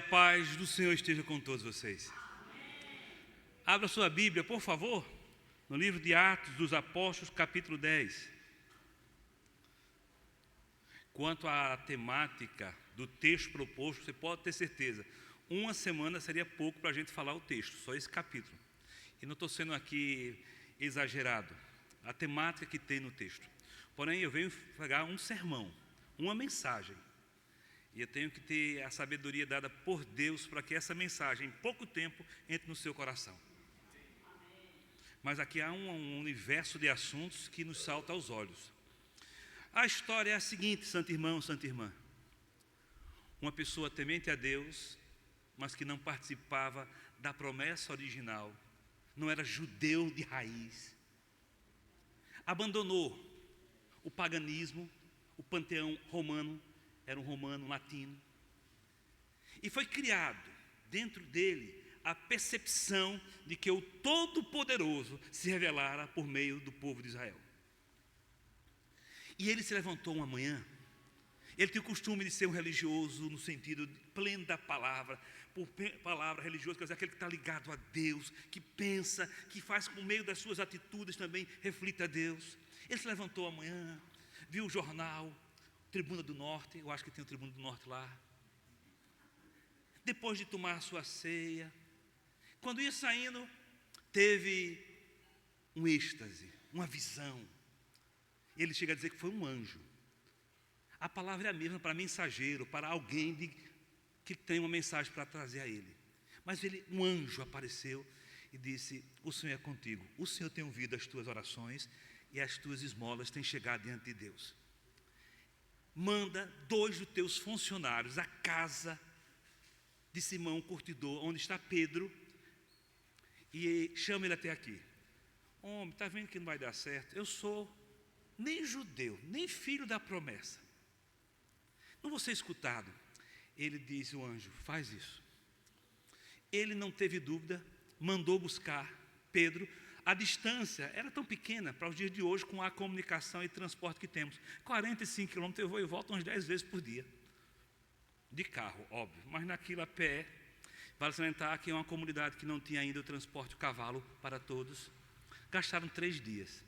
paz do Senhor esteja com todos vocês. Abra sua Bíblia, por favor, no livro de Atos dos Apóstolos, capítulo 10. Quanto à temática do texto proposto, você pode ter certeza, uma semana seria pouco para a gente falar o texto, só esse capítulo. E não estou sendo aqui exagerado, a temática que tem no texto. Porém, eu venho pegar um sermão, uma mensagem. E eu tenho que ter a sabedoria dada por Deus para que essa mensagem, em pouco tempo, entre no seu coração. Mas aqui há um universo de assuntos que nos salta aos olhos. A história é a seguinte, santo irmão, santa irmã. Uma pessoa temente a Deus, mas que não participava da promessa original, não era judeu de raiz, abandonou o paganismo, o panteão romano, era um romano latino, e foi criado dentro dele a percepção de que o Todo-Poderoso se revelara por meio do povo de Israel. E ele se levantou uma manhã, ele tinha o costume de ser um religioso no sentido pleno da palavra, por palavra religiosa, quer dizer, aquele que está ligado a Deus, que pensa, que faz por meio das suas atitudes também reflita a Deus. Ele se levantou amanhã, viu o jornal, Tribuna do Norte, eu acho que tem o Tribuna do Norte lá. Depois de tomar a sua ceia, quando ia saindo, teve um êxtase, uma visão. Ele chega a dizer que foi um anjo. A palavra é a mesma para mensageiro, para alguém que tem uma mensagem para trazer a ele. Mas um anjo apareceu e disse: o Senhor é contigo, o Senhor tem ouvido as tuas orações e as tuas esmolas têm chegado diante de Deus. Manda 2 dos teus funcionários à casa de Simão Curtidor, onde está Pedro, e chama ele até aqui. Homem, está vendo que não vai dar certo? Eu sou nem judeu, nem filho da promessa. Não vou ser escutado. Ele disse, o anjo, faz isso. Ele não teve dúvida, mandou buscar Pedro. A distância era tão pequena para os dias de hoje, com a comunicação e transporte que temos. 45 quilômetros eu vou e volto umas 10 vezes por dia. De carro, óbvio, mas naquilo a pé. Vale salientar que é uma comunidade que não tinha ainda o transporte, o cavalo para todos. Gastaram 3 dias.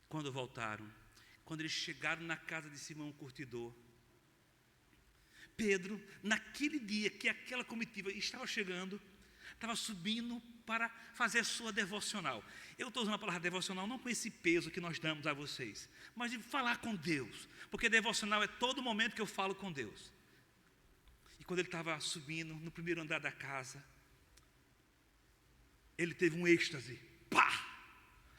Quando voltaram, quando eles chegaram na casa de Simão Curtidor, Pedro, naquele dia que aquela comitiva estava chegando, estava subindo para fazer a sua devocional. Eu estou usando a palavra devocional não com esse peso que nós damos a vocês, mas de falar com Deus, porque devocional é todo momento que eu falo com Deus. E quando ele estava subindo no primeiro andar da casa, ele teve um êxtase. Pá!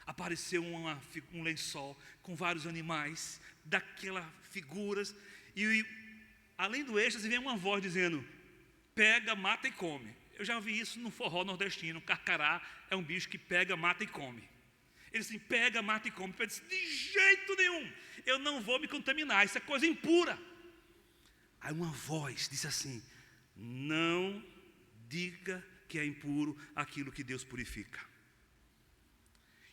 Apareceu um lençol com vários animais, daquelas figuras, e além do êxtase vem uma voz dizendo: pega, mata e come. Eu já ouvi isso no forró nordestino. Carcará é um bicho que pega, mata e come. Ele disse, pega, mata e come. Pedro disse, de jeito nenhum, eu não vou me contaminar, isso é coisa impura. Aí uma voz disse assim: não diga que é impuro aquilo que Deus purifica.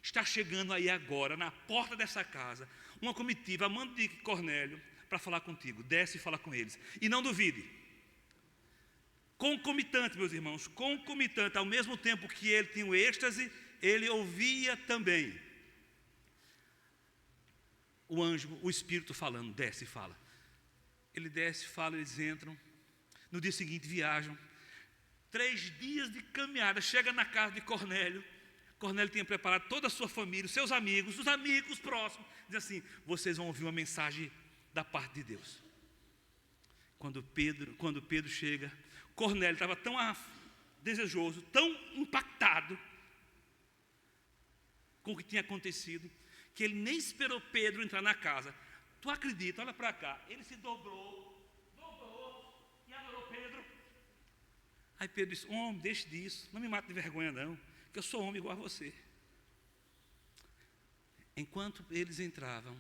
Está chegando aí agora, na porta dessa casa, uma comitiva, a mando de Cornélio, para falar contigo. Desce e fala com eles. E não duvide. Concomitante, meus irmãos, concomitante, ao mesmo tempo que ele tinha o êxtase, ele ouvia também o anjo, o Espírito falando, desce e fala. Ele desce, fala, eles entram, no dia seguinte viajam, 3 dias de caminhada, chega na casa de Cornélio. Cornélio tinha preparado toda a sua família, os seus amigos, os amigos próximos, diz assim, vocês vão ouvir uma mensagem da parte de Deus. Quando Pedro chega, Cornélio estava tão desejoso, tão impactado com o que tinha acontecido, que ele nem esperou Pedro entrar na casa. Tu acredita, olha para cá, ele se dobrou e adorou Pedro. Aí Pedro disse, homem, deixe disso, não me mate de vergonha não, que eu sou homem igual a você. Enquanto eles entravam,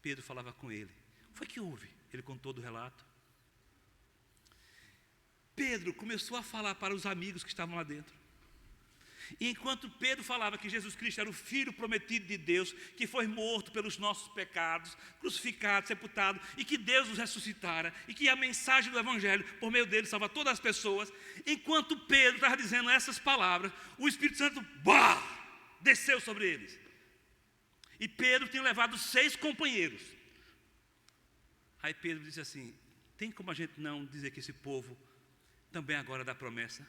Pedro falava com ele. Foi que houve? Ele contou do relato. Pedro começou a falar para os amigos que estavam lá dentro. E enquanto Pedro falava que Jesus Cristo era o Filho prometido de Deus, que foi morto pelos nossos pecados, crucificado, sepultado, e que Deus os ressuscitara, e que a mensagem do Evangelho, por meio dele, salva todas as pessoas, enquanto Pedro estava dizendo essas palavras, o Espírito Santo, desceu sobre eles. E Pedro tinha levado 6 companheiros. Aí Pedro disse assim: tem como a gente não dizer que esse povo também agora dá promessa?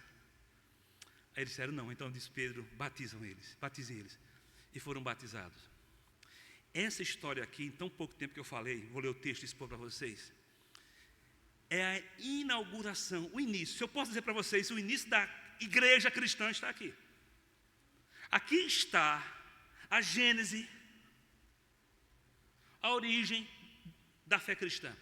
Aí eles disseram: não. Então disse Pedro: batizem eles. E foram batizados. Essa história aqui, em tão pouco tempo que eu falei, vou ler o texto e expor para vocês, é a inauguração, o início. Se eu posso dizer para vocês, o início da igreja cristã está aqui. Aqui está a gênese, a origem da fé cristã.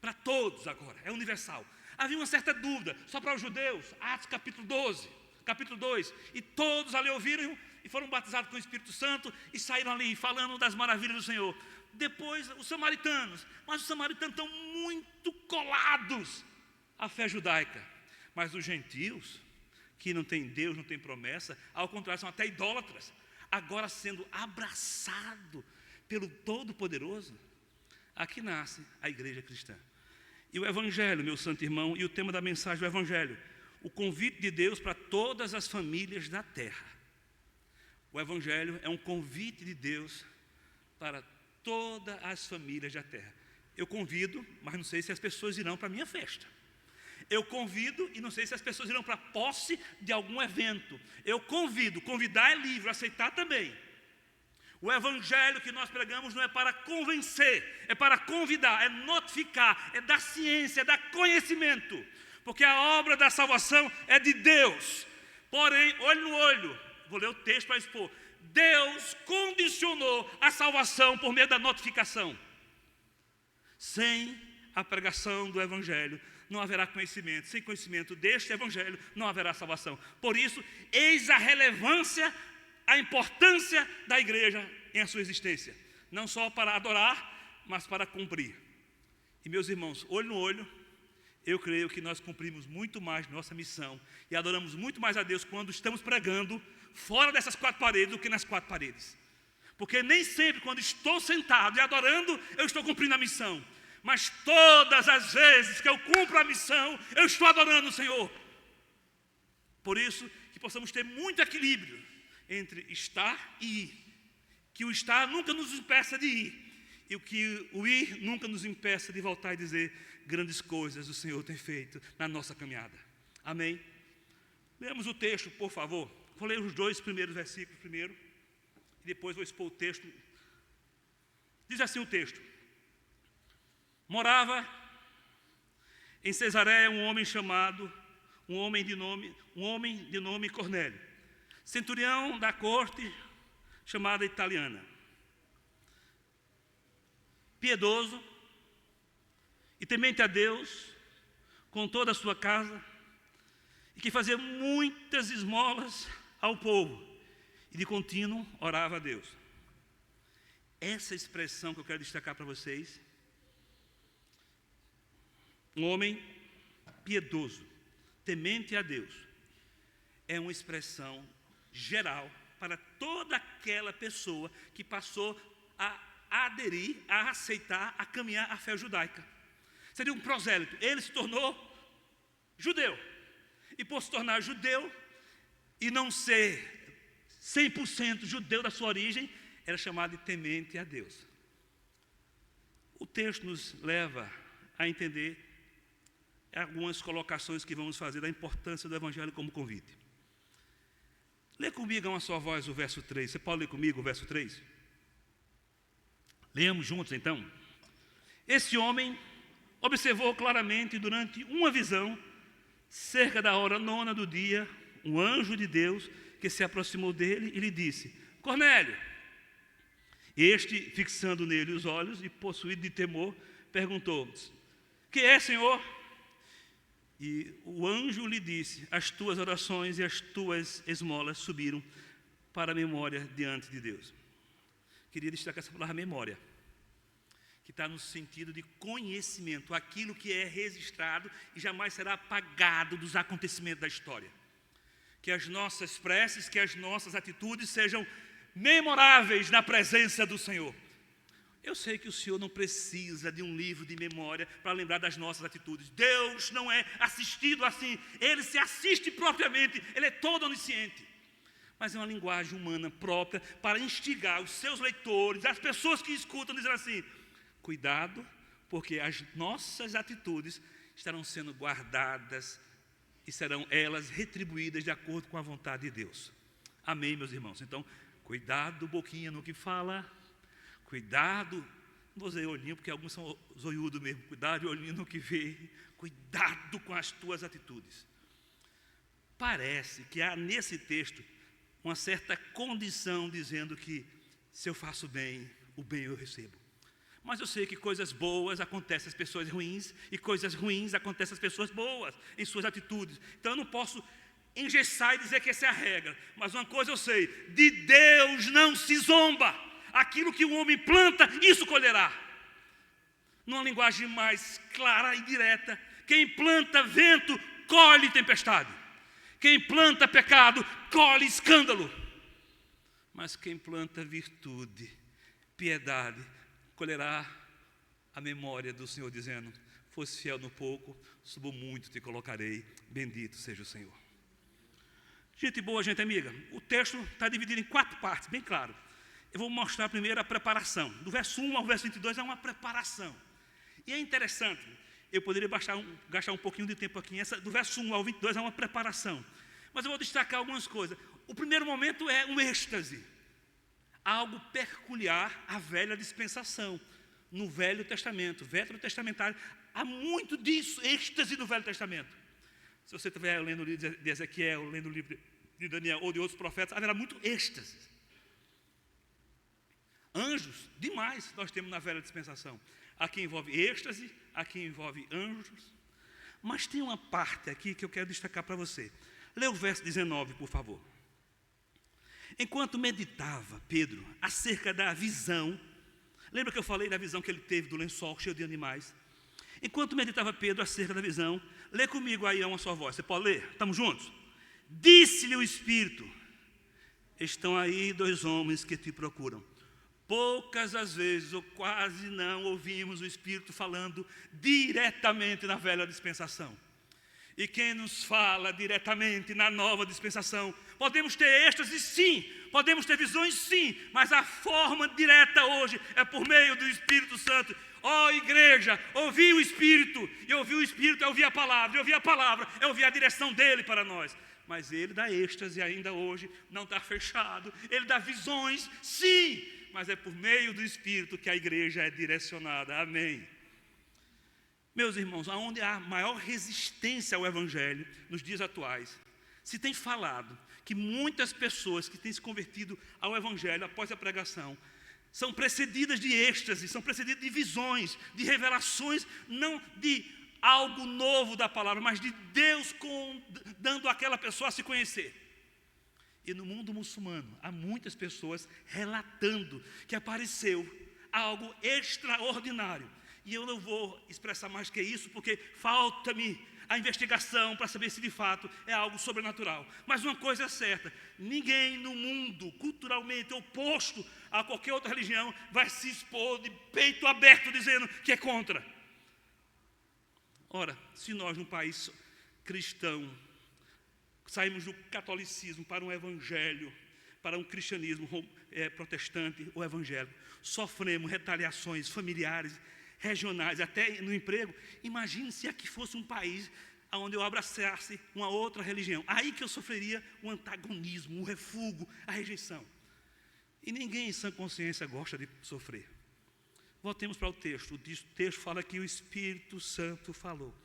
Para todos agora, é universal. Havia uma certa dúvida, só para os judeus, Atos capítulo 12, capítulo 2, e todos ali ouviram e foram batizados com o Espírito Santo e saíram ali falando das maravilhas do Senhor. Depois os samaritanos, mas os samaritanos estão muito colados à fé judaica. Mas os gentios, que não têm Deus, não têm promessa, ao contrário, são até idólatras, agora sendo abraçado pelo Todo-Poderoso, aqui nasce a igreja cristã. E o Evangelho, meu santo irmão, e o tema da mensagem do Evangelho, o convite de Deus para todas as famílias da terra. O Evangelho é um convite de Deus para todas as famílias da terra. Eu convido, mas não sei se as pessoas irão para a minha festa. Eu convido e não sei se as pessoas irão para a posse de algum evento. Eu convido, convidar é livre, aceitar também. O Evangelho que nós pregamos não é para convencer, é para convidar, é notificar, é dar ciência, é dar conhecimento. Porque a obra da salvação é de Deus. Porém, olho no olho, vou ler o texto para expor. Deus condicionou a salvação por meio da notificação. Sem a pregação do Evangelho não haverá conhecimento. Sem conhecimento deste Evangelho não haverá salvação. Por isso, eis a relevância, a importância da igreja em a sua existência. Não só para adorar, mas para cumprir. E meus irmãos, olho no olho, eu creio que nós cumprimos muito mais nossa missão e adoramos muito mais a Deus quando estamos pregando fora dessas 4 paredes do que nas 4 paredes. Porque nem sempre quando estou sentado e adorando, eu estou cumprindo a missão. Mas todas as vezes que eu cumpro a missão, eu estou adorando o Senhor. Por isso que possamos ter muito equilíbrio entre estar e ir. Que o estar nunca nos impeça de ir. E que o ir nunca nos impeça de voltar e dizer: grandes coisas o Senhor tem feito na nossa caminhada. Amém? Leamos o texto, por favor. Vou ler os 2 primeiros versículos primeiro. E depois vou expor o texto. Diz assim o texto: morava em Cesareia um homem de nome Cornélio, centurião da corte chamada italiana, piedoso e temente a Deus com toda a sua casa, e que fazia muitas esmolas ao povo, e de contínuo orava a Deus. Essa expressão que eu quero destacar para vocês: um homem piedoso, temente a Deus, é uma expressão geral para toda aquela pessoa que passou a aderir, a aceitar, a caminhar a fé judaica. Seria um prosélito. Ele se tornou judeu. E por se tornar judeu e não ser 100% judeu da sua origem, era chamado de temente a Deus. O texto nos leva a entender algumas colocações que vamos fazer da importância do Evangelho como convite. Lê comigo a uma só voz o verso 3. Você pode ler comigo o verso 3? Leamos juntos então. Esse homem observou claramente durante uma visão, cerca da hora 9 do dia, um anjo de Deus que se aproximou dele e lhe disse: Cornélio. Este, fixando nele os olhos e possuído de temor, perguntou: que é, Senhor? E o anjo lhe disse: as tuas orações e as tuas esmolas subiram para a memória diante de Deus. Queria destacar essa palavra memória, que está no sentido de conhecimento, aquilo que é registrado e jamais será apagado dos acontecimentos da história. que as nossas preces, que as nossas atitudes sejam memoráveis na presença do Senhor. Eu sei que o Senhor não precisa de um livro de memória para lembrar das nossas atitudes. Deus não é assistido assim. Ele se assiste propriamente. Ele é todo onisciente. Mas é uma linguagem humana própria para instigar os seus leitores, as pessoas que escutam, dizendo assim: cuidado, porque as nossas atitudes estarão sendo guardadas e serão elas retribuídas de acordo com a vontade de Deus. Amém, meus irmãos? Então, cuidado, boquinha, no que fala. Cuidado, não vou dizer olhinho, porque alguns são zoiudos mesmo. Cuidado, olhinho, no que vê. Cuidado com as tuas atitudes. Parece que há nesse texto uma certa condição dizendo que se eu faço bem, o bem eu recebo. Mas eu sei que coisas boas acontecem às pessoas ruins e coisas ruins acontecem às pessoas boas em suas atitudes. Então eu não posso engessar e dizer que essa é a regra. Mas uma coisa eu sei: de Deus não se zomba. Aquilo que o homem planta, isso colherá. Numa linguagem mais clara e direta: quem planta vento, colhe tempestade. Quem planta pecado, colhe escândalo. Mas quem planta virtude, piedade, colherá a memória do Senhor, dizendo: fosse fiel no pouco, subo muito te colocarei, bendito seja o Senhor. Gente boa, gente amiga, o texto está dividido em 4 partes, bem claro. Eu vou mostrar primeiro a preparação. Do verso 1 ao verso 22 é uma preparação. E é interessante, eu poderia gastar um pouquinho de tempo aqui. Do verso 1 ao 22 é uma preparação. Mas eu vou destacar algumas coisas. O primeiro momento é um êxtase. Algo peculiar à velha dispensação. No Velho Testamento, veterotestamentário, há muito disso, êxtase no Velho Testamento. Se você estiver lendo o livro de Ezequiel, lendo o livro de Daniel ou de outros profetas, haverá muito êxtase. Anjos, demais nós temos na velha dispensação. Aqui envolve êxtase, aqui envolve anjos. Mas tem uma parte aqui que eu quero destacar para você. Lê o verso 19, por favor. Enquanto meditava Pedro acerca da visão, lembra que eu falei da visão que ele teve do lençol cheio de animais? Enquanto meditava Pedro acerca da visão, lê comigo aí a uma só voz. Você pode ler? Estamos juntos? Disse-lhe o Espírito: estão aí 2 homens que te procuram. Poucas as vezes, ou quase não, ouvimos o Espírito falando diretamente na velha dispensação. E quem nos fala diretamente na nova dispensação, podemos ter êxtase sim, podemos ter visões sim, mas a forma direta hoje é por meio do Espírito Santo. Ó igreja, ouvi o Espírito, e ouvir o Espírito é ouvir a palavra, e ouvir a palavra é ouvir a direção dele para nós. Mas ele dá êxtase ainda hoje, não está fechado. Ele dá visões, sim, mas é por meio do Espírito que a igreja é direcionada. Amém. Meus irmãos, aonde há maior resistência ao Evangelho nos dias atuais, se tem falado que muitas pessoas que têm se convertido ao Evangelho após a pregação são precedidas de êxtase, são precedidas de visões, de revelações, não de algo novo da palavra, mas de Deus dando àquela pessoa a se conhecer. E no mundo muçulmano, há muitas pessoas relatando que apareceu algo extraordinário. E eu não vou expressar mais que isso, porque falta-me a investigação para saber se de fato é algo sobrenatural. Mas uma coisa é certa: ninguém no mundo culturalmente oposto a qualquer outra religião vai se expor de peito aberto dizendo que é contra. Ora, se nós num país cristão saímos do catolicismo para um evangelho, para um cristianismo protestante ou evangélico, sofremos retaliações familiares, regionais, até no emprego, imagine se aqui fosse um país onde eu abraçasse uma outra religião. Aí que eu sofreria o antagonismo, o refúgio, a rejeição. E ninguém em sã consciência gosta de sofrer. Voltemos para o texto. O texto fala que o Espírito Santo falou.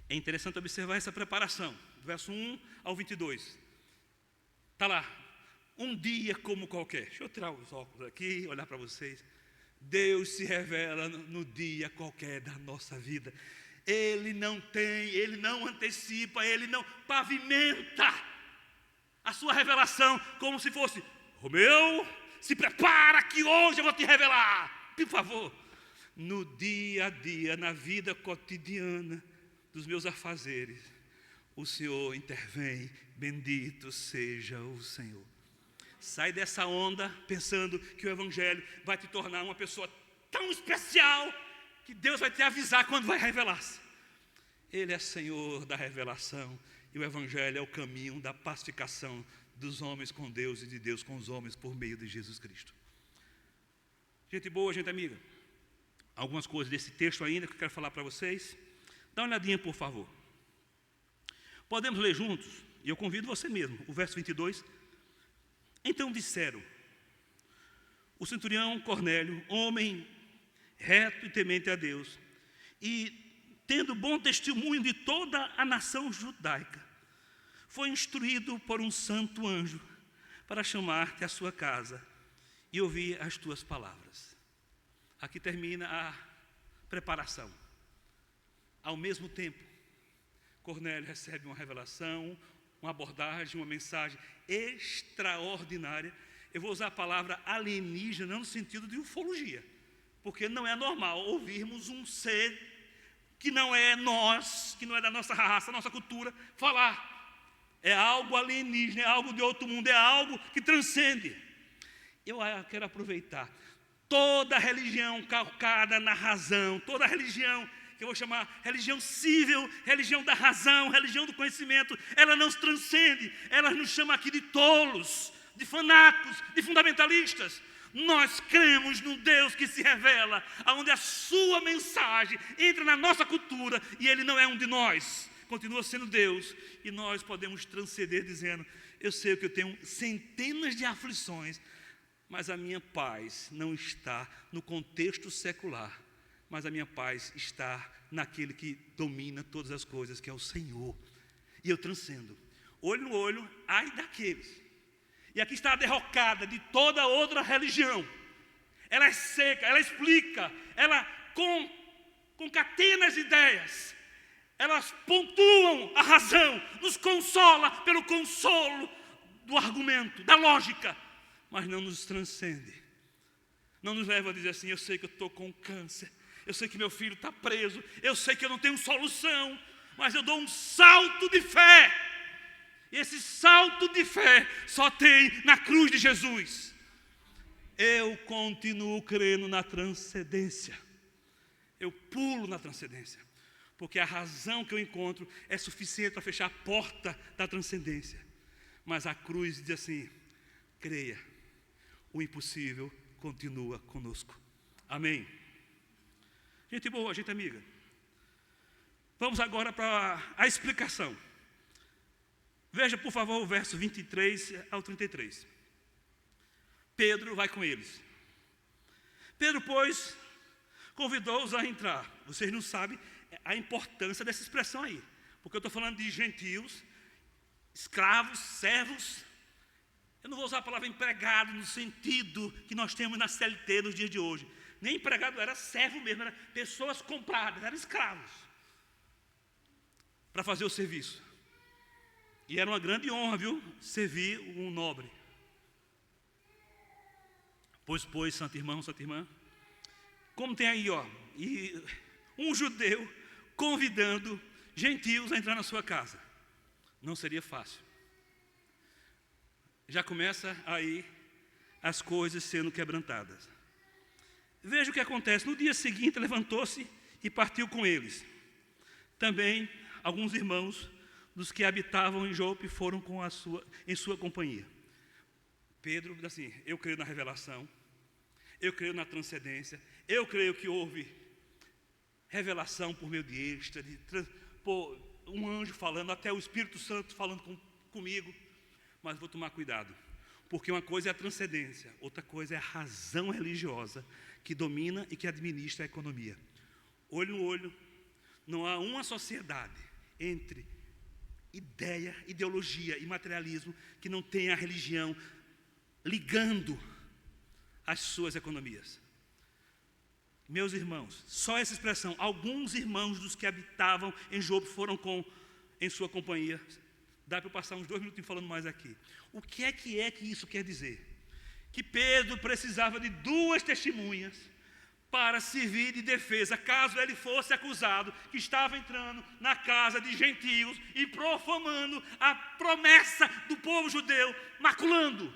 É interessante observar essa preparação, do verso 1 ao 22. Está lá: um dia como qualquer. Deixa eu tirar os óculos aqui, olhar para vocês. Deus se revela no dia qualquer da nossa vida. Ele não antecipa, Ele não pavimenta a sua revelação como se fosse: Romeu, se prepara que hoje eu vou te revelar. Por favor. No dia a dia, na vida cotidiana dos meus afazeres, o Senhor intervém, bendito seja o Senhor. Sai dessa onda pensando que o Evangelho vai te tornar uma pessoa tão especial que Deus vai te avisar quando vai revelar-se. Ele é Senhor da revelação e o Evangelho é o caminho da pacificação dos homens com Deus e de Deus com os homens por meio de Jesus Cristo. Gente boa, gente amiga, algumas coisas desse texto ainda que eu quero falar para vocês. Dá uma olhadinha, por favor. Podemos ler juntos? E eu convido você mesmo, o verso 22. Então disseram: o centurião Cornélio, homem reto e temente a Deus, e tendo bom testemunho de toda a nação judaica, foi instruído por um santo anjo para chamar-te à sua casa e ouvir as tuas palavras. Aqui termina a preparação. Ao mesmo tempo, Cornélio recebe uma revelação, uma abordagem, uma mensagem extraordinária. Eu vou usar a palavra alienígena no sentido de ufologia, porque não é normal ouvirmos um ser que não é nós, que não é da nossa raça, nossa cultura, falar. É algo alienígena, é algo de outro mundo, é algo que transcende. Eu quero aproveitar toda a religião calcada na razão, toda a religião que eu vou chamar religião cível, religião da razão, religião do conhecimento, ela não se transcende, ela nos chama aqui de tolos, de fanáticos, de fundamentalistas. Nós cremos num Deus que se revela, onde a sua mensagem entra na nossa cultura e Ele não é um de nós, continua sendo Deus, e nós podemos transcender dizendo: eu sei que eu tenho centenas de aflições, mas a minha paz não está no contexto secular, mas a minha paz está naquele que domina todas as coisas, que é o Senhor, e eu transcendo. Olho no olho, ai daqueles. E aqui está a derrocada de toda outra religião. Ela é seca, ela explica, ela concatena as ideias, elas pontuam a razão, nos consola pelo consolo do argumento, da lógica, mas não nos transcende. Não nos leva a dizer assim: eu sei que eu estou com câncer, eu sei que meu filho está preso, eu sei que eu não tenho solução, mas eu dou um salto de fé. E esse salto de fé só tem na cruz de Jesus. Eu continuo crendo na transcendência. Eu pulo na transcendência, porque a razão que eu encontro é suficiente para fechar a porta da transcendência. Mas a cruz diz assim: creia, o impossível continua conosco. Amém. Gente boa, gente amiga, vamos agora para a explicação. Veja, por favor, o verso 23 ao 33. Pedro vai com eles. Pedro, pois, convidou-os a entrar. Vocês não sabem a importância dessa expressão aí, porque eu estou falando de gentios, escravos, servos. Eu não vou usar a palavra empregado no sentido que nós temos na CLT nos dias de hoje. Nem empregado, era servo mesmo, eram pessoas compradas, eram escravos para fazer o serviço. E era uma grande honra, viu, servir um nobre. Pois, santo irmão, santa irmã, como tem aí, e um judeu convidando gentios a entrar na sua casa. Não seria fácil. Já começa aí as coisas sendo quebrantadas. Veja o que acontece. No dia seguinte, levantou-se e partiu com eles. Também alguns irmãos dos que habitavam em Jope foram em sua companhia. Pedro diz assim: eu creio na revelação, eu creio na transcendência, eu creio que houve revelação por meio de êxtase, um anjo falando, até o Espírito Santo falando comigo, mas vou tomar cuidado, porque uma coisa é a transcendência, outra coisa é a razão religiosa que domina e que administra a economia. Olho no olho, não há uma sociedade entre ideia, ideologia e materialismo que não tenha a religião ligando as suas economias. Meus irmãos, só essa expressão, alguns irmãos dos que habitavam em Jope foram em sua companhia. Dá para eu passar uns 2 minutinhos falando mais aqui. O que é que isso quer dizer? Que Pedro precisava de 2 testemunhas para servir de defesa, caso ele fosse acusado que estava entrando na casa de gentios e profanando a promessa do povo judeu, maculando,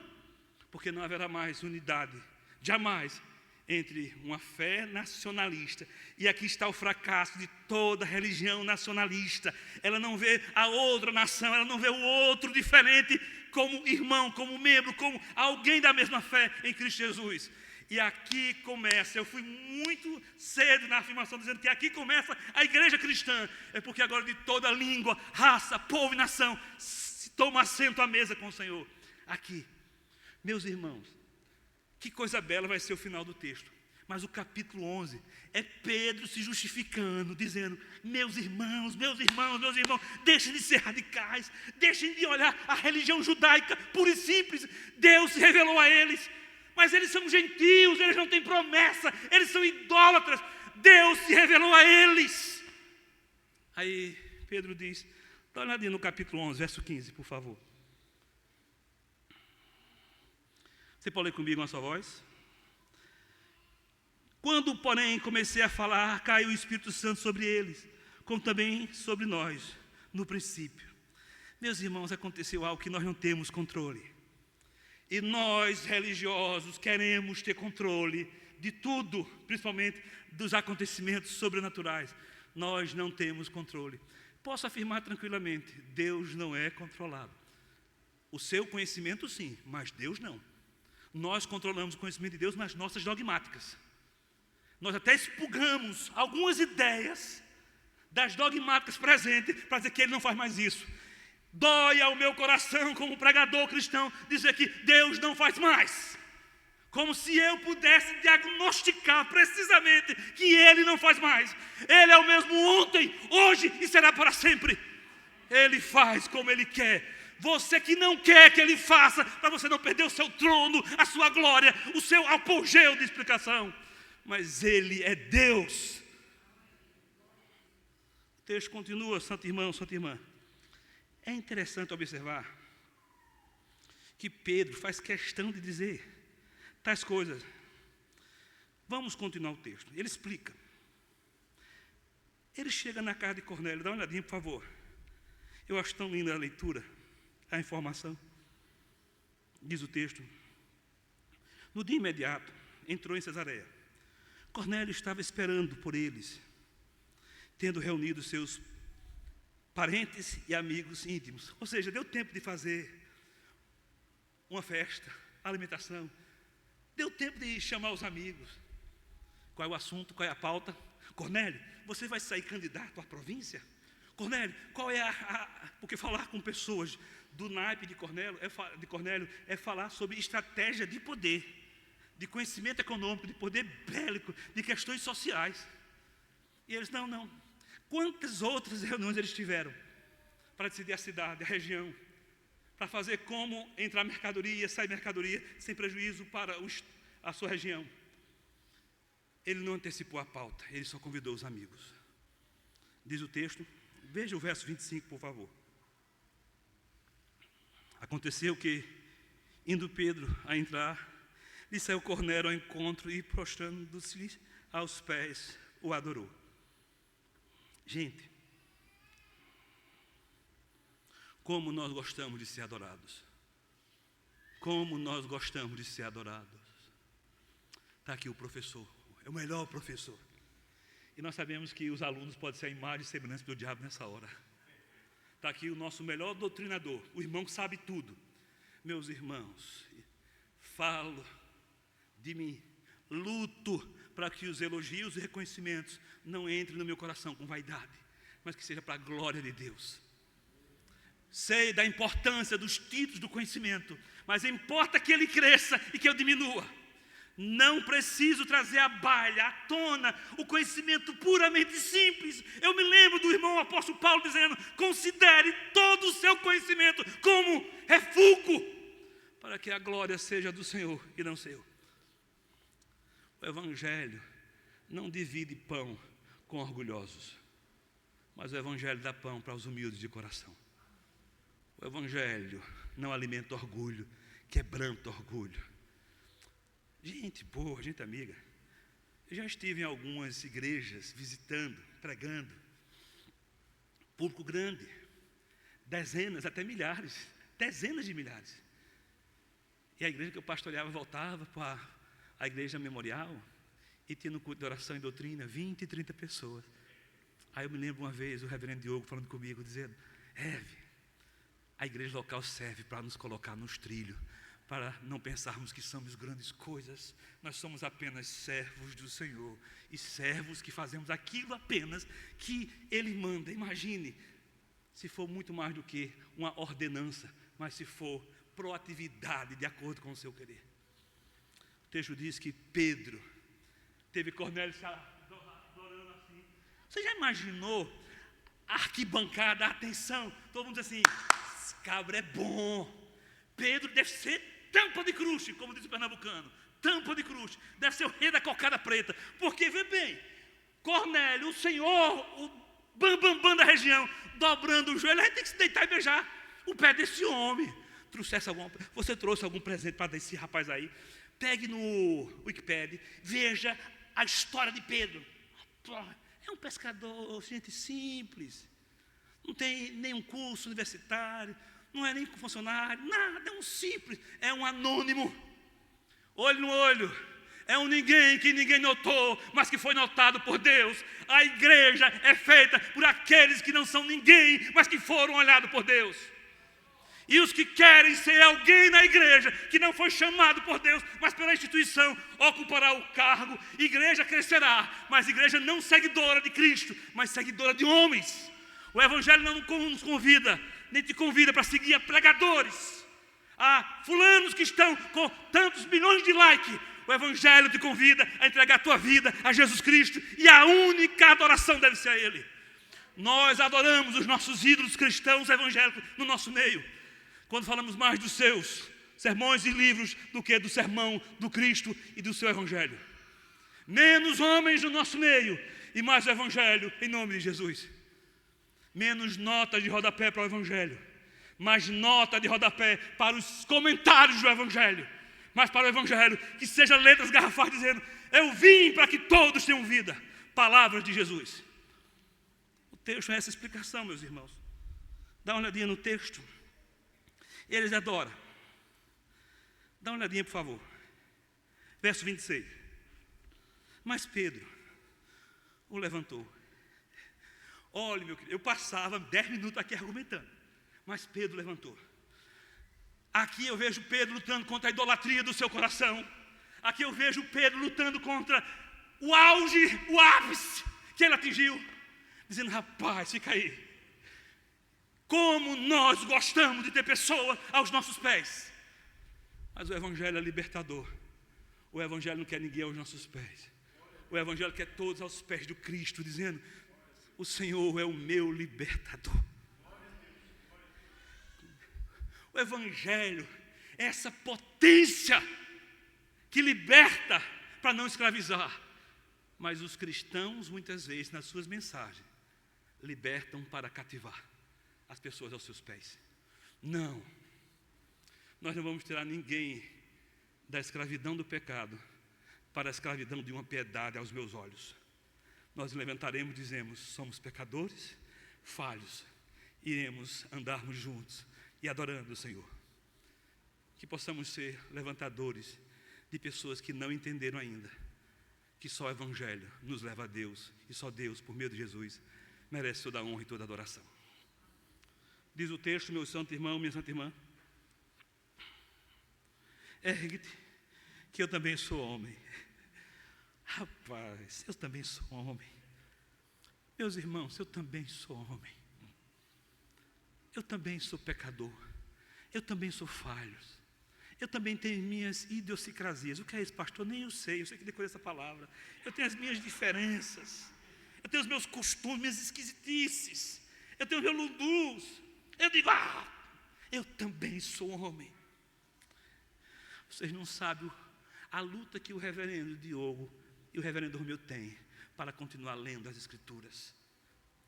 porque não haverá mais unidade, jamais, entre uma fé nacionalista, e aqui está o fracasso de toda religião nacionalista. Ela não vê a outra nação, ela não vê o outro diferente como irmão, como membro, como alguém da mesma fé em Cristo Jesus. E aqui começa, eu fui muito cedo na afirmação dizendo que aqui começa a igreja cristã. É porque agora de toda língua, raça, povo e nação se toma assento à mesa com o Senhor. Aqui, meus irmãos, que coisa bela vai ser o final do texto. Mas o capítulo 11 é Pedro se justificando, dizendo: meus irmãos, deixem de ser radicais, deixem de olhar a religião judaica pura e simples. Deus se revelou a eles, mas eles são gentios, eles não têm promessa, eles são idólatras. Deus se revelou a eles. Aí Pedro diz, dá uma olhadinha no capítulo 11, verso 15, por favor. Você pode ler comigo na sua voz? Quando, porém, comecei a falar, caiu o Espírito Santo sobre eles, como também sobre nós, no princípio. Meus irmãos, aconteceu algo que nós não temos controle. E nós, religiosos, queremos ter controle de tudo, principalmente dos acontecimentos sobrenaturais. Nós não temos controle. Posso afirmar tranquilamente, Deus não é controlado. O seu conhecimento sim, mas Deus não. Nós controlamos o conhecimento de Deus nas nossas dogmáticas. Nós até expurgamos algumas ideias das dogmáticas presentes para dizer que Ele não faz mais isso. Dói ao meu coração, como pregador cristão, dizer que Deus não faz mais. Como se eu pudesse diagnosticar precisamente que Ele não faz mais. Ele é o mesmo ontem, hoje e será para sempre. Ele faz como Ele quer. Você que não quer que Ele faça, para você não perder o seu trono, a sua glória, o seu apogeu de explicação. Mas Ele é Deus. O texto continua, santo irmão, santa irmã. É interessante observar que Pedro faz questão de dizer tais coisas. Vamos continuar o texto. Ele explica. Ele chega na casa de Cornélio. Dá uma olhadinha, por favor. Eu acho tão linda a leitura, a informação. Diz o texto. No dia imediato, entrou em Cesareia. Cornélio estava esperando por eles, tendo reunido seus parentes e amigos íntimos. Ou seja, deu tempo de fazer uma festa, alimentação. Deu tempo de chamar os amigos. Qual é o assunto, qual é a pauta? Cornélio, você vai sair candidato à província? Cornélio, qual é porque falar com pessoas do naipe de Cornélio é falar sobre estratégia de poder, de conhecimento econômico, de poder bélico, de questões sociais. E eles, não. Quantas outras reuniões eles tiveram para decidir a cidade, a região, para fazer como entrar mercadoria, sair mercadoria, sem prejuízo para a sua região. Ele não antecipou a pauta, ele só convidou os amigos. Diz o texto, veja o verso 25, por favor. Aconteceu que, indo Pedro a entrar, lhe saiu Cornélio ao encontro e, prostrando-se aos pés, o adorou. Gente, como nós gostamos de ser adorados. Como nós gostamos de ser adorados. Está aqui o professor, é o melhor professor. E nós sabemos que os alunos podem ser a imagem e semelhança do diabo nessa hora. Está aqui o nosso melhor doutrinador, o irmão que sabe tudo. Meus irmãos, falo de mim, luto para que os elogios e reconhecimentos não entrem no meu coração com vaidade, mas que seja para a glória de Deus. Sei da importância dos títulos do conhecimento, mas importa que ele cresça e que eu diminua. Não preciso trazer à baila, à tona, o conhecimento puramente simples. Eu me lembro do irmão apóstolo Paulo dizendo: considere todo o seu conhecimento como refúgio, para que a glória seja do Senhor e não seu. O Evangelho não divide pão com orgulhosos, mas o Evangelho dá pão para os humildes de coração. O Evangelho não alimenta orgulho, quebranta orgulho. Gente boa, gente amiga. Eu já estive em algumas igrejas, visitando, pregando, público grande, dezenas, até milhares, dezenas de milhares. E a igreja que eu pastoreava voltava para a igreja memorial e tinha no culto de oração e doutrina 20 e 30 pessoas. Aí eu me lembro uma vez o reverendo Diogo falando comigo, dizendo: Eve, a igreja local serve para nos colocar nos trilhos, para não pensarmos que somos grandes coisas. Nós somos apenas servos do Senhor, e servos que fazemos aquilo apenas que Ele manda. Imagine, se for muito mais do que uma ordenança, mas se for proatividade de acordo com o seu querer. O texto diz que Pedro teve Cornélio se adorando assim. Você já imaginou a arquibancada, a atenção? Todo mundo diz assim: esse cabra é bom. Pedro deve ser tampa de crush, como diz o pernambucano. Tampa de crush. Deve ser o rei da cocada preta. Porque, vê bem, Cornélio, o senhor, o bambambam da região, dobrando o joelho, a gente tem que se deitar e beijar o pé desse homem. Você trouxe algum presente para esse rapaz aí? Pegue no Wikipedia, veja a história de Pedro. É um pescador, gente simples, não tem nenhum curso universitário, não é nem funcionário, nada, é um simples, é um anônimo, olho no olho, é um ninguém que ninguém notou, mas que foi notado por Deus. A igreja é feita por aqueles que não são ninguém, mas que foram olhados por Deus. E os que querem ser alguém na igreja, que não foi chamado por Deus, mas pela instituição, ocupará o cargo. Igreja crescerá, mas igreja não seguidora de Cristo, mas seguidora de homens. O Evangelho não nos convida, nem te convida para seguir a pregadores, a fulanos que estão com tantos milhões de likes. O Evangelho te convida a entregar a tua vida a Jesus Cristo, e a única adoração deve ser a Ele. Nós adoramos os nossos ídolos cristãos evangélicos no nosso meio, quando falamos mais dos seus sermões e livros do que do sermão do Cristo e do seu Evangelho. Menos homens no nosso meio e mais o Evangelho em nome de Jesus. Menos nota de rodapé para o Evangelho, mais nota de rodapé para os comentários do Evangelho, mas para o Evangelho que seja letras garrafais dizendo: eu vim para que todos tenham vida. Palavras de Jesus. O texto é essa explicação, meus irmãos. Dá uma olhadinha no texto. Eles adoram. Dá uma olhadinha, por favor. Verso 26. Mas Pedro o levantou. Olha, meu querido, eu passava 10 minutos aqui argumentando, mas Pedro levantou. Aqui eu vejo Pedro lutando contra a idolatria do seu coração. Aqui eu vejo Pedro lutando contra o auge, o ápice que ele atingiu, dizendo: rapaz, fica aí. Como nós gostamos de ter pessoa aos nossos pés. Mas o Evangelho é libertador. O Evangelho não quer ninguém aos nossos pés. O Evangelho quer todos aos pés do Cristo, dizendo: o Senhor é o meu libertador. O Evangelho é essa potência que liberta para não escravizar. Mas os cristãos, muitas vezes, nas suas mensagens, libertam para cativar as pessoas aos seus pés. Não, nós não vamos tirar ninguém da escravidão do pecado para a escravidão de uma piedade aos meus olhos. Nós levantaremos e dizemos: somos pecadores, falhos, iremos andarmos juntos e adorando o Senhor. Que possamos ser levantadores de pessoas que não entenderam ainda que só o Evangelho nos leva a Deus, e só Deus, por meio de Jesus, merece toda a honra e toda a adoração. Diz o texto, meu santo irmão, minha santa irmã: ergue-te, que eu também sou homem. Rapaz, eu também sou homem. Meus irmãos, eu também sou homem. Eu também sou pecador. Eu também sou falho. Eu também tenho minhas idiosincrasias. O que é isso, pastor? Nem eu sei que decorei essa palavra. Eu tenho as minhas diferenças. Eu tenho os meus costumes, minhas esquisitices. Eu tenho os meus ludus. Eu digo: eu também sou homem. Vocês não sabem a luta que o reverendo Diogo e o reverendo Romeu têm para continuar lendo as Escrituras,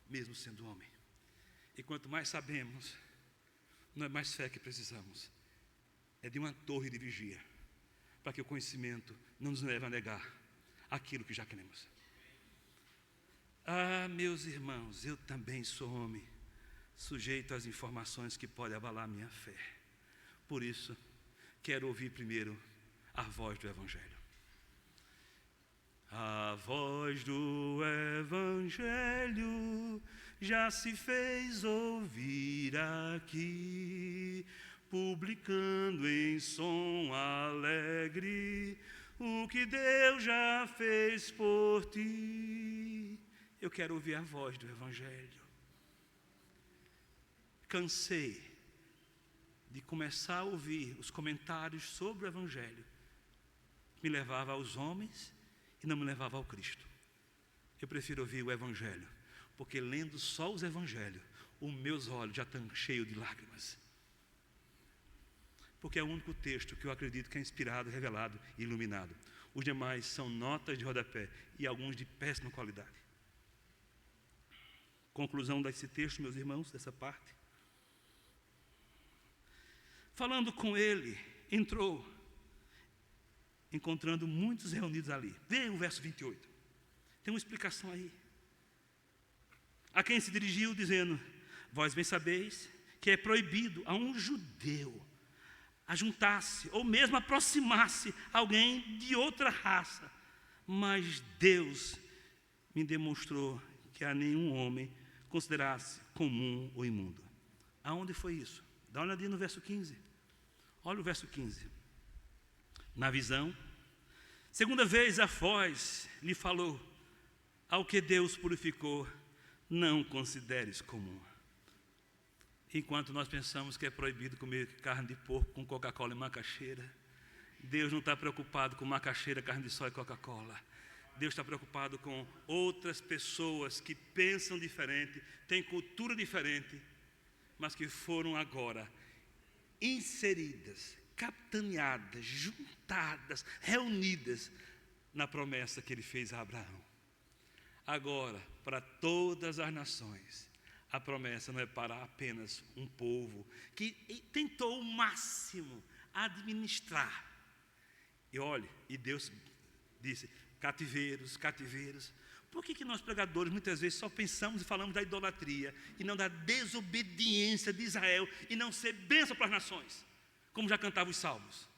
mesmo sendo homem. E quanto mais sabemos, não é mais fé que precisamos, é de uma torre de vigia, para que o conhecimento não nos leve a negar aquilo que já cremos. Ah, meus irmãos, eu também sou homem, sujeito às informações que podem abalar minha fé. Por isso, quero ouvir primeiro a voz do Evangelho. A voz do Evangelho já se fez ouvir aqui, publicando em som alegre o que Deus já fez por ti. Eu quero ouvir a voz do Evangelho. Cansei de começar a ouvir os comentários sobre o Evangelho, que me levava aos homens e não me levava ao Cristo. Eu prefiro ouvir o Evangelho, porque lendo só os Evangelhos, os meus olhos já estão cheios de lágrimas. Porque é o único texto que eu acredito que é inspirado, revelado e iluminado. Os demais são notas de rodapé e alguns de péssima qualidade. Conclusão desse texto, meus irmãos, dessa parte. Falando com ele, entrou, encontrando muitos reunidos ali. Veja o verso 28. Tem uma explicação aí. A quem se dirigiu, dizendo: vós bem sabeis que é proibido a um judeu a juntar-se, ou mesmo aproximar-se alguém de outra raça. Mas Deus me demonstrou que a nenhum homem considerasse comum ou imundo. Aonde foi isso? Dá uma olhadinha no verso 15. Olha o verso 15. Na visão, segunda vez a voz lhe falou: ao que Deus purificou, não consideres comum. Enquanto nós pensamos que é proibido comer carne de porco com Coca-Cola e macaxeira, Deus não está preocupado com macaxeira, carne de soja e Coca-Cola. Deus está preocupado com outras pessoas que pensam diferente, têm cultura diferente, mas que foram agora inseridas, capitaneadas, juntadas, reunidas na promessa que ele fez a Abraão. Agora, para todas as nações, a promessa não é para apenas um povo que tentou o máximo administrar. E olhe, e Deus disse: cativeiros, cativeiros. Por que nós pregadores muitas vezes só pensamos e falamos da idolatria e não da desobediência de Israel e não ser bênção para as nações, como já cantava os salmos?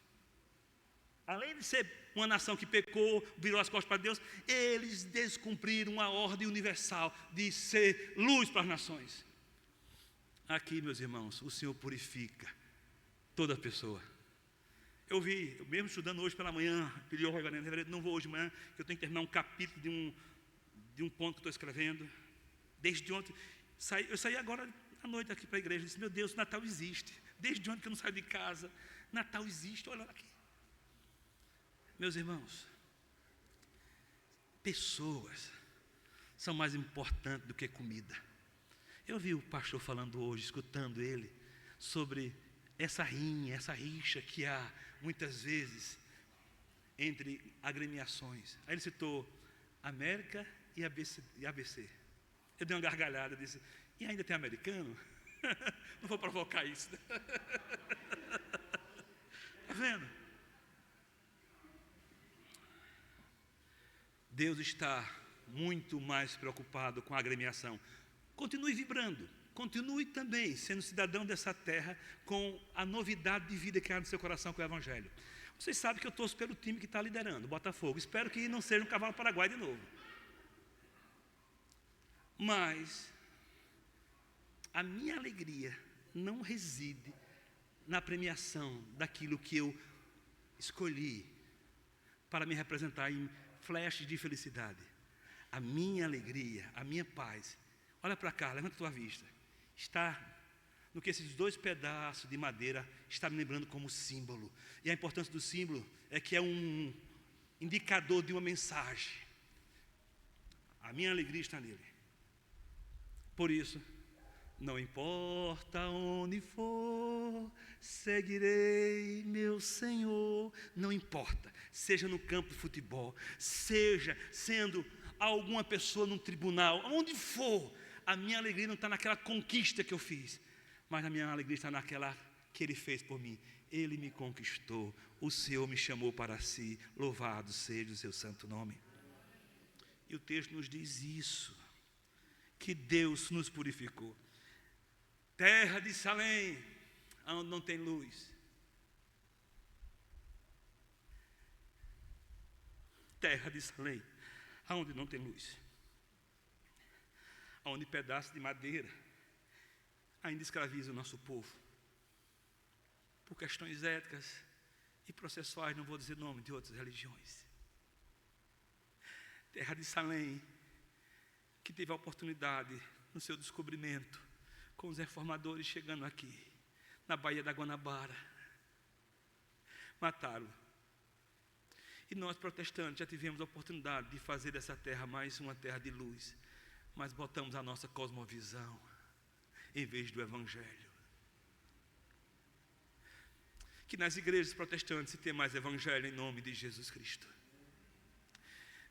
Além de ser uma nação que pecou, virou as costas para Deus, eles descumpriram a ordem universal de ser luz para as nações. Aqui, meus irmãos, o Senhor purifica toda pessoa. Eu mesmo estudando hoje pela manhã, pedi ao reverendo, não vou hoje de manhã, que eu tenho que terminar um capítulo de um ponto que estou escrevendo. Desde ontem, eu saí agora à noite aqui para a igreja, disse: meu Deus, Natal existe. Desde ontem que eu não saio de casa, Natal existe, olha aqui. Meus irmãos, pessoas são mais importantes do que comida. Eu vi o pastor falando hoje, escutando ele, sobre essa rinha, essa rixa que há muitas vezes entre agremiações. Aí ele citou América e ABC. Eu dei uma gargalhada, disse: e ainda tem americano? Não vou provocar isso. Está vendo? Deus está muito mais preocupado com a agremiação. Continue vibrando, continue também sendo cidadão dessa terra com a novidade de vida que há no seu coração com o Evangelho. Vocês sabem que eu torço pelo time que está liderando, o Botafogo. Espero que não seja um cavalo paraguai de novo. Mas a minha alegria não reside na premiação daquilo que eu escolhi para me representar em flashes de felicidade. A minha alegria, a minha paz, olha para cá, levanta a tua vista, está no que esses dois pedaços de madeira estão me lembrando como símbolo. E a importância do símbolo é que é um indicador de uma mensagem. A minha alegria está nele. Por isso, não importa onde for, seguirei meu Senhor. Não importa, seja no campo de futebol, seja sendo alguma pessoa num tribunal, onde for, a minha alegria não está naquela conquista que eu fiz, mas a minha alegria está naquela que Ele fez por mim. Ele me conquistou, o Senhor me chamou para si, louvado seja o seu santo nome. E o texto nos diz isso, que Deus nos purificou. Terra de Salém, onde não tem luz. Terra de Salém, onde não tem luz. Onde pedaços de madeira ainda escravizam o nosso povo. Por questões éticas e processuais, não vou dizer nome de outras religiões. Terra de Salém, que teve a oportunidade, no seu descobrimento, com os reformadores chegando aqui, na Baía da Guanabara, mataram. E nós, protestantes, já tivemos a oportunidade de fazer dessa terra mais uma terra de luz, mas botamos a nossa cosmovisão em vez do Evangelho. Que nas igrejas protestantes se tenha mais Evangelho em nome de Jesus Cristo.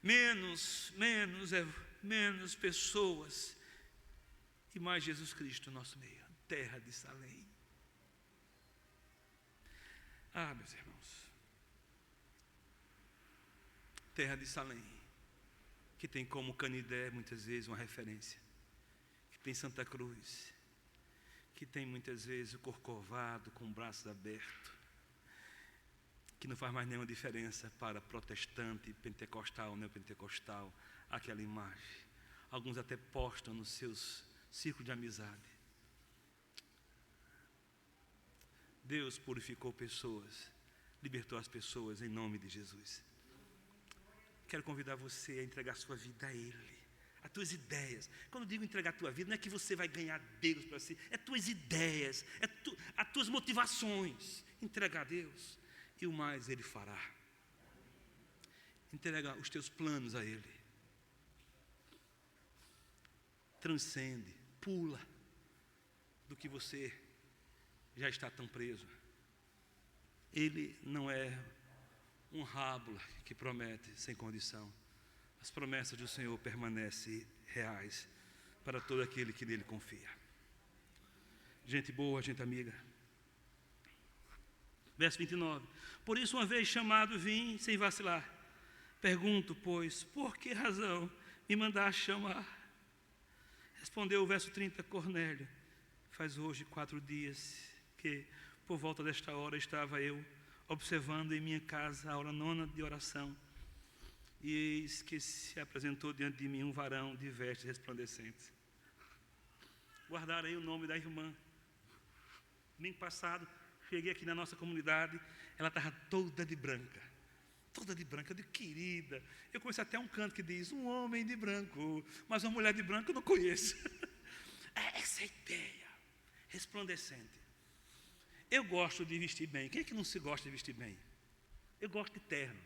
Menos pessoas e mais Jesus Cristo no nosso meio. Terra de Salém. Ah, meus irmãos. Terra de Salém, que tem como Canidé muitas vezes uma referência, que tem Santa Cruz, que tem muitas vezes o Corcovado com braços abertos, que não faz mais nenhuma diferença para protestante, pentecostal, neopentecostal, aquela imagem. Alguns até postam nos seus círculos de amizade. Deus purificou pessoas, libertou as pessoas em nome de Jesus. Quero convidar você a entregar sua vida a Ele, as tuas ideias. Quando eu digo entregar a tua vida, não é que você vai ganhar Deus para si, é tuas ideias, as tuas motivações. Entregar a Deus e o mais Ele fará. Entrega os teus planos a Ele. Transcende, pula do que você já está tão preso. Ele não é um rábula que promete sem condição. As promessas do Senhor permanecem reais para todo aquele que nele confia. Gente boa, gente amiga. Verso 29. Por isso, uma vez chamado, vim sem vacilar. Pergunto, pois, por que razão me mandaste chamar? Respondeu o verso 30, Cornélio. Faz hoje 4 dias que, por volta desta hora, estava eu observando em minha casa a hora 9ª de oração, e eis que se apresentou diante de mim um varão de vestes resplandecentes. Guardaram aí o nome da irmã. Domingo passado, cheguei aqui na nossa comunidade, ela estava toda de branca. Toda de branca, eu digo, querida. Eu conheço até um canto que diz, um homem de branco, mas uma mulher de branco eu não conheço. É essa a ideia, resplandecente. Eu gosto de vestir bem. Quem é que não se gosta de vestir bem? Eu gosto de terno.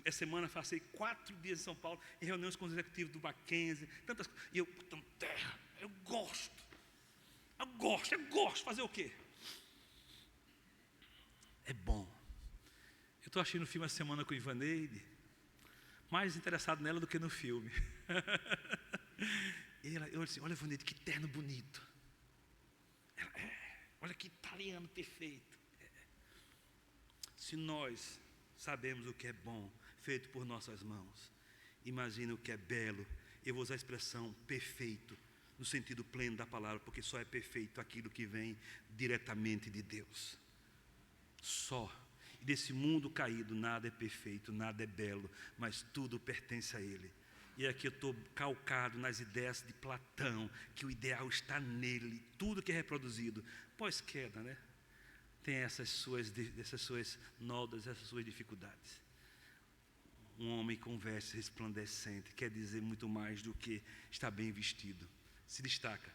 Essa semana passei 4 dias em São Paulo, em reuniões com os executivos do Mackenzie, tantas coisas. E eu, terno, eu gosto. Fazer o quê? É bom. Eu estou assistindo o filme essa semana com o Ivaneide, mais interessado nela do que no filme. Eu disse, olha, Ivaneide, que terno bonito. Olha que italiano perfeito. Se nós sabemos o que é bom, feito por nossas mãos, imagina o que é belo. Eu vou usar a expressão perfeito, no sentido pleno da palavra, porque só é perfeito aquilo que vem diretamente de Deus. Só. E desse mundo caído, nada é perfeito, nada é belo, mas tudo pertence a Ele. E aqui eu estou calcado nas ideias de Platão, que o ideal está nele, tudo que é reproduzido. Pós-queda, né? Tem essas suas nódoas, essas suas dificuldades. Um homem com vestes resplandecente quer dizer muito mais do que está bem vestido. Se destaca.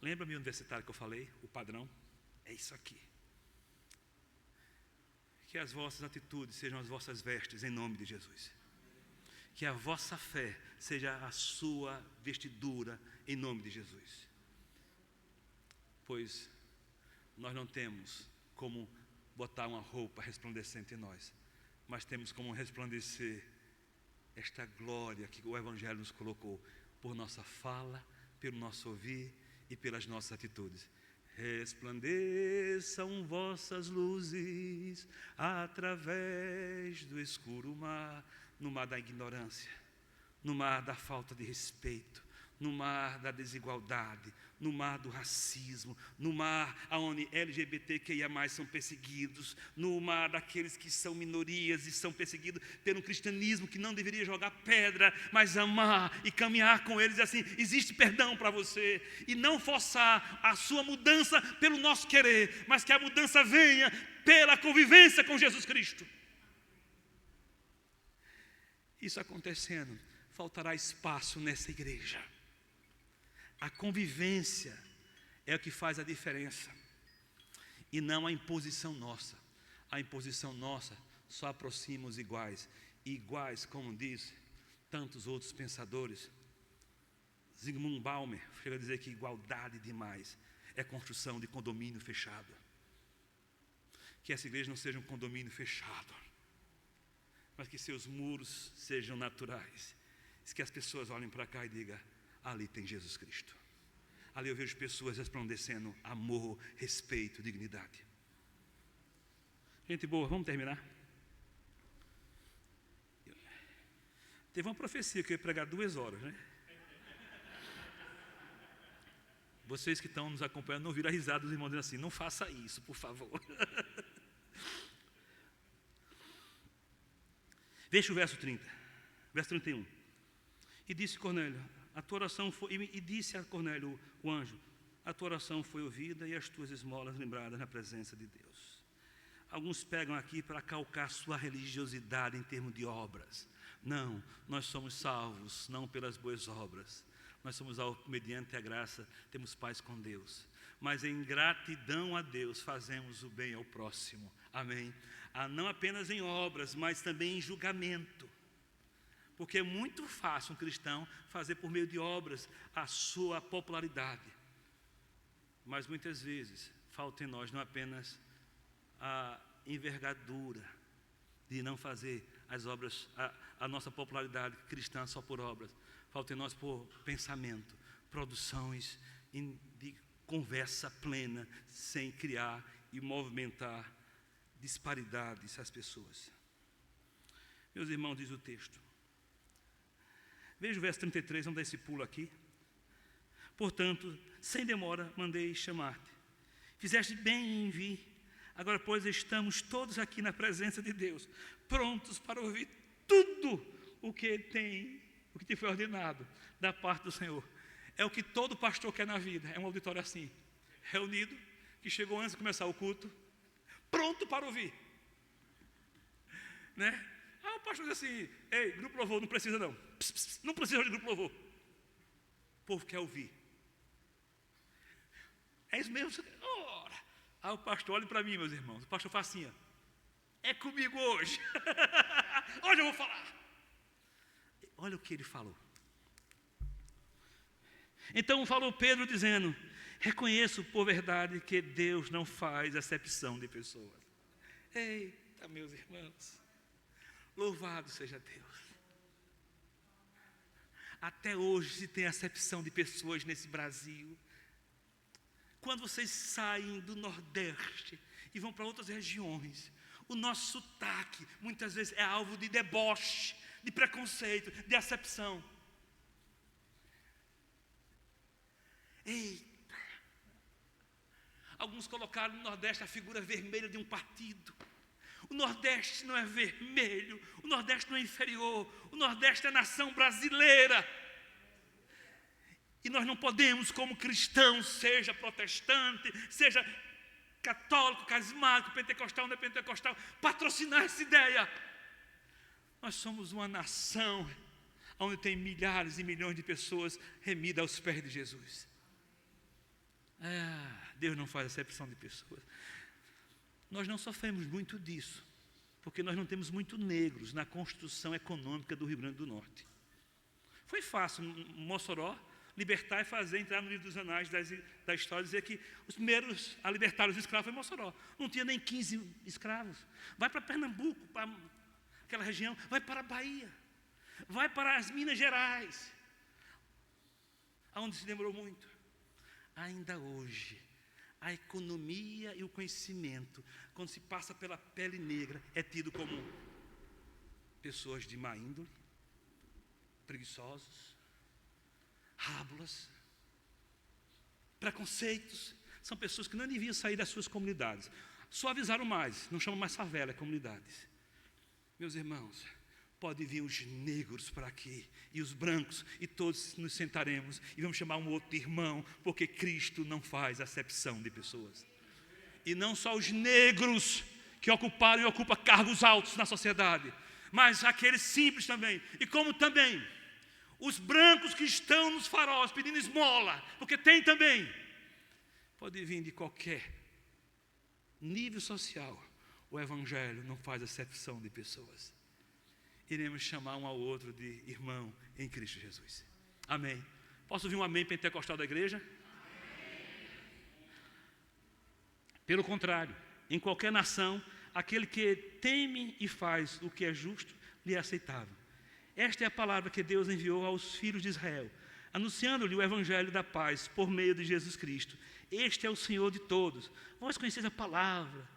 Lembra-me o universitário que eu falei? O padrão? É isso aqui. Que as vossas atitudes sejam as vossas vestes, em nome de Jesus. Que a vossa fé seja a sua vestidura, em nome de Jesus. Pois nós não temos como botar uma roupa resplandecente em nós, mas temos como resplandecer esta glória que o Evangelho nos colocou, por nossa fala, pelo nosso ouvir e pelas nossas atitudes. Resplandeçam vossas luzes através do escuro mar, no mar da ignorância, no mar da falta de respeito, no mar da desigualdade, no mar do racismo, no mar onde LGBTQIA+ são perseguidos, no mar daqueles que são minorias e são perseguidos pelo cristianismo que não deveria jogar pedra, mas amar e caminhar com eles assim, existe perdão para você, e não forçar a sua mudança pelo nosso querer, mas que a mudança venha pela convivência com Jesus Cristo. Isso acontecendo, faltará espaço nessa igreja. A convivência é o que faz a diferença, e não a imposição nossa. A imposição nossa só aproxima os iguais. E iguais, como diz tantos outros pensadores, Zygmunt Bauman chega a dizer que igualdade demais é construção de condomínio fechado. Que essa igreja não seja um condomínio fechado, mas que seus muros sejam naturais. Que as pessoas olhem para cá e digam: ali tem Jesus Cristo. Ali eu vejo pessoas resplandecendo amor, respeito, dignidade. Gente boa, vamos terminar? Teve uma profecia que eu ia pregar 2 horas, né? Vocês que estão nos acompanhando não viram a risada dos irmãos dizendo assim: não faça isso, por favor. Veja o verso 30, verso 31. E disse Cornélio, a tua oração foi, e disse a Cornélio, o anjo, a tua oração foi ouvida e as tuas esmolas lembradas na presença de Deus. Alguns pegam aqui para calcar sua religiosidade em termos de obras. Não, nós somos salvos, não pelas boas obras. Nós somos salvos mediante a graça, temos paz com Deus. Mas em gratidão a Deus fazemos o bem ao próximo. Amém? Não apenas em obras, mas também em julgamento. Porque é muito fácil um cristão fazer por meio de obras a sua popularidade. Mas muitas vezes falta em nós não apenas a envergadura de não fazer as obras, a nossa popularidade cristã só por obras. Falta em nós por pensamento, produções de conversa plena, sem criar e movimentar disparidades às pessoas. Meus irmãos, diz o texto. Veja o verso 33, vamos dar esse pulo aqui. Portanto, sem demora, mandei chamar-te. Fizeste bem em vir. Agora, pois, estamos todos aqui na presença de Deus, prontos para ouvir tudo o que te foi ordenado da parte do Senhor. É o que todo pastor quer na vida, é um auditório assim, reunido, que chegou antes de começar o culto, pronto para ouvir. Né? O pastor diz assim: ei, grupo louvor, não precisa não. Não precisa de grupo louvor. O povo quer ouvir. É isso mesmo? Ora. O pastor olha para mim, meus irmãos. O pastor fala assim: ó, é comigo hoje. Hoje eu vou falar. Olha o que ele falou. Então falou Pedro dizendo: reconheço por verdade que Deus não faz acepção de pessoas. Eita, meus irmãos. Louvado seja Deus. Até hoje se tem acepção de pessoas nesse Brasil. Quando vocês saem do Nordeste e vão para outras regiões, o nosso sotaque muitas vezes é alvo de deboche, de preconceito, de acepção. Eita! Alguns colocaram no Nordeste a figura vermelha de um partido. O Nordeste não é vermelho, o Nordeste não é inferior, o Nordeste é a nação brasileira. E nós não podemos, como cristãos, seja protestante, seja católico, carismático, pentecostal, não é pentecostal, patrocinar essa ideia. Nós somos uma nação onde tem milhares e milhões de pessoas remidas aos pés de Jesus. Deus não faz acepção de pessoas. Nós não sofremos muito disso, porque nós não temos muito negros na construção econômica do Rio Grande do Norte. Foi fácil, Mossoró, libertar e fazer, entrar no livro dos anais da história, dizer que os primeiros a libertar os escravos foi Mossoró. Não tinha nem 15 escravos. Vai para Pernambuco, para aquela região, vai para a Bahia, vai para as Minas Gerais, aonde se demorou muito. Ainda hoje, a economia e o conhecimento, quando se passa pela pele negra, é tido como pessoas de má índole, preguiçosos, rábulas, preconceitos. São pessoas que não deviam sair das suas comunidades. Suavizaram mais, não chamam mais favela, é comunidades. Meus irmãos, pode vir os negros para aqui, e os brancos, e todos nos sentaremos, e vamos chamar um outro irmão, porque Cristo não faz acepção de pessoas. E não só os negros, que ocuparam e ocupam cargos altos na sociedade, mas aqueles simples também, e como também os brancos que estão nos faróis pedindo esmola, porque tem também. Pode vir de qualquer nível social. O Evangelho não faz acepção de pessoas. Iremos chamar um ao outro de irmão em Cristo Jesus. Amém. Posso ouvir um amém pentecostal da igreja? Amém. Pelo contrário, em qualquer nação, aquele que teme e faz o que é justo, lhe é aceitável. Esta é a palavra que Deus enviou aos filhos de Israel, anunciando-lhe o Evangelho da paz por meio de Jesus Cristo. Este é o Senhor de todos. Vós conheceis a palavra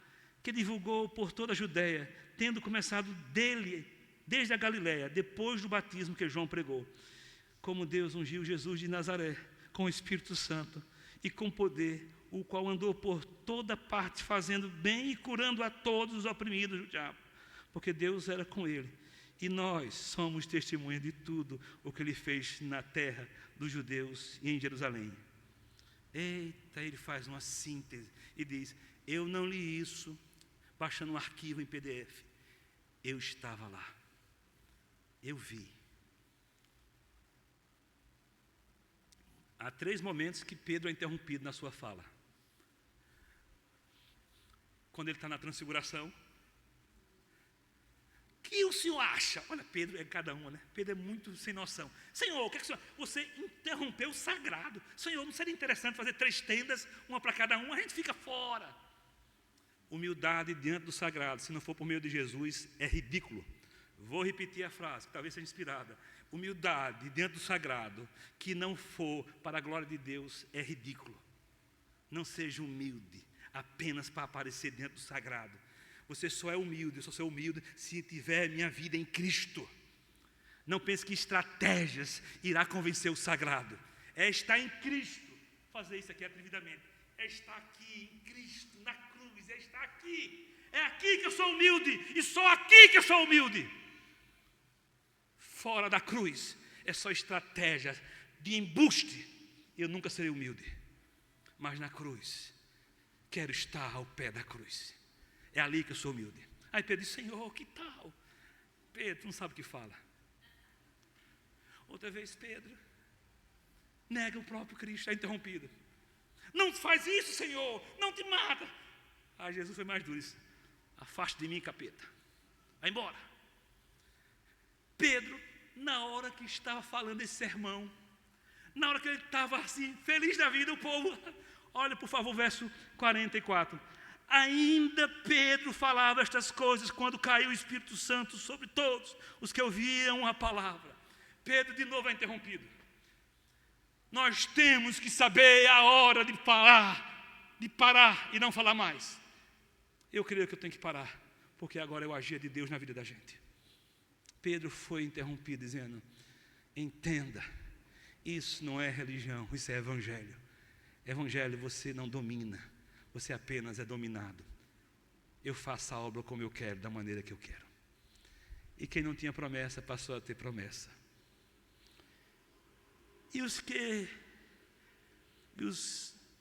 que divulgou por toda a Judeia, tendo começado dele, desde a Galiléia, depois do batismo que João pregou. Como Deus ungiu Jesus de Nazaré com o Espírito Santo e com poder, o qual andou por toda parte fazendo bem e curando a todos os oprimidos do diabo, porque Deus era com ele. E nós somos testemunhas de tudo o que ele fez na terra dos judeus e em Jerusalém. Eita, ele faz uma síntese e diz: eu não li isso baixando um arquivo em PDF. Eu estava lá. Eu vi. Há 3 momentos que Pedro é interrompido na sua fala. Quando ele está na transfiguração. O que o senhor acha? Olha, Pedro é cada um, né? Pedro é muito sem noção. Senhor, o que é que o senhor... Você interrompeu o sagrado. Senhor, não seria interessante fazer 3 tendas, uma para cada um? A gente fica fora. Humildade diante do sagrado, se não for por meio de Jesus, é ridículo. Vou repetir a frase, que talvez seja inspirada. Humildade diante do sagrado, que não for para a glória de Deus, é ridículo. Não seja humilde apenas para aparecer dentro do sagrado. Você só é humilde, eu só sou humilde se tiver minha vida em Cristo. Não pense que estratégias irá convencer o sagrado. É estar em Cristo. Fazer isso aqui atrevidamente. É estar aqui em Cristo, na cruz. É estar aqui. É aqui que eu sou humilde. E só aqui que eu sou humilde. Fora da cruz é só estratégia de embuste. Eu nunca serei humilde. Mas na cruz, quero estar ao pé da cruz. É ali que eu sou humilde. Aí Pedro diz: Senhor, que tal? Pedro não sabe o que fala. Outra vez Pedro nega o próprio Cristo, é interrompido. Não faz isso, Senhor, não te mata. Aí Jesus foi mais duro, disse: afaste de mim, capeta, vai embora. Pedro, na hora que estava falando esse sermão, na hora que ele estava assim, feliz da vida, o povo, olha por favor, verso 44. Ainda Pedro falava estas coisas quando caiu o Espírito Santo sobre todos os que ouviam a palavra. Pedro de novo é interrompido. Nós temos que saber a hora de parar e não falar mais. Eu creio que eu tenho que parar, porque agora é o agir de Deus na vida da gente. Pedro foi interrompido dizendo: entenda, isso não é religião, isso é evangelho. Evangelho você não domina, você apenas é dominado. Eu faço a obra como eu quero, da maneira que eu quero. E quem não tinha promessa passou a ter promessa. E os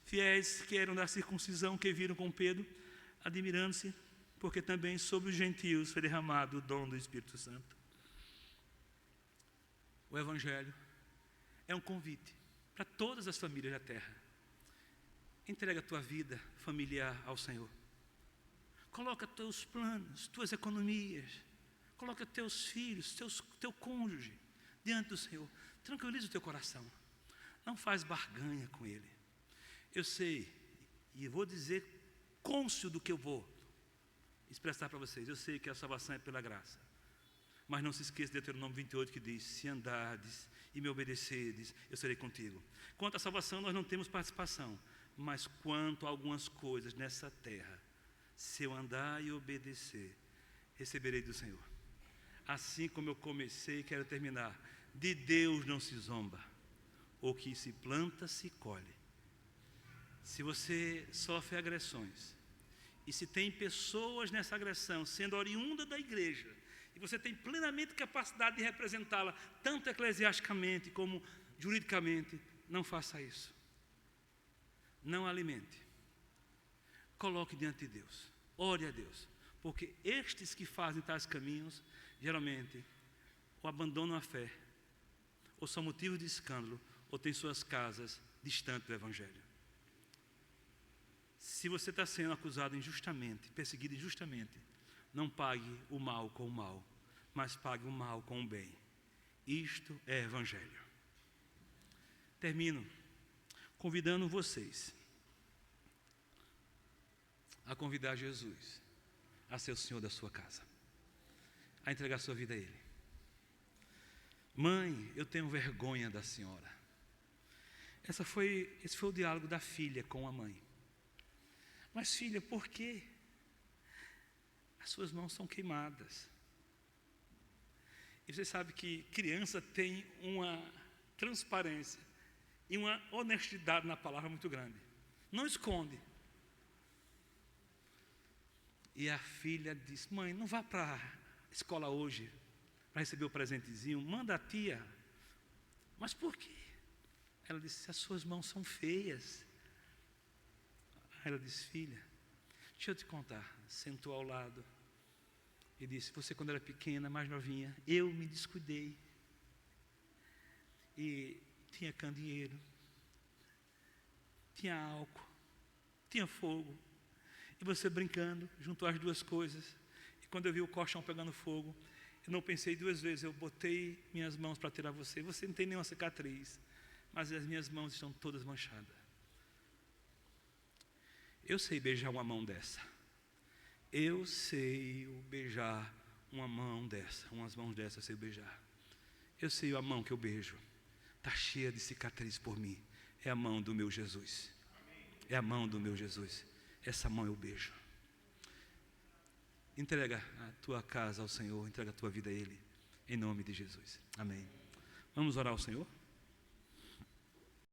fiéis que eram da circuncisão, que viram com Pedro, admirando-se, porque também sobre os gentios foi derramado o dom do Espírito Santo. O Evangelho é um convite para todas as famílias da terra. Entrega a tua vida familiar ao Senhor. Coloca teus planos, tuas economias. Coloca teus filhos, teu cônjuge diante do Senhor. Tranquiliza o teu coração. Não faz barganha com Ele. Eu sei, e vou dizer cônscio do que eu vou expressar para vocês. Eu sei que a salvação é pela graça. Mas não se esqueça de Deuteronômio 28 que diz: se andardes e me obedecerdes, eu serei contigo. Quanto à salvação nós não temos participação. Mas quanto a algumas coisas nessa terra, se eu andar e obedecer, receberei do Senhor. Assim como eu comecei, quero terminar De Deus não se zomba. O que se planta, se colhe. Se você sofre agressões, e se tem pessoas nessa agressão sendo oriunda da igreja, e você tem plenamente capacidade de representá-la, tanto eclesiasticamente como juridicamente, não faça isso. Não alimente. Coloque diante de Deus. Ore a Deus. Porque estes que fazem tais caminhos, geralmente, ou abandonam a fé, ou são motivos de escândalo, ou têm suas casas distantes do Evangelho. Se você está sendo acusado injustamente, perseguido injustamente, não pague o mal com o mal, mas pague o mal com o bem. Isto é Evangelho. Termino convidando vocês a convidar Jesus a ser o Senhor da sua casa, a entregar sua vida a Ele. Mãe, eu tenho vergonha da senhora. Esse foi o diálogo da filha com a mãe. Mas filha, por quê? As suas mãos são queimadas. E você sabe que criança tem uma transparência e uma honestidade na palavra muito grande. Não esconde. E a filha disse: mãe, não vá para a escola hoje para receber o presentezinho, manda a tia. Mas por quê? Ela disse: as suas mãos são feias. Aí ela disse: filha, deixa eu te contar. Sentou ao lado e disse: você quando era pequena, mais novinha, eu me descuidei e tinha candeeiro, tinha álcool, tinha fogo, e você brincando, juntou as duas coisas, e quando eu vi o colchão pegando fogo, eu não pensei duas vezes, eu botei minhas mãos para tirar você. Você não tem nenhuma cicatriz, mas as minhas mãos estão todas manchadas. Eu sei beijar uma mão dessa. Eu sei beijar uma mão dessa, umas mãos dessas eu sei beijar. Eu sei a mão que eu beijo, está cheia de cicatriz por mim. É a mão do meu Jesus. É a mão do meu Jesus. Essa mão eu beijo. Entrega a tua casa ao Senhor, entrega a tua vida a Ele, em nome de Jesus. Amém. Vamos orar ao Senhor?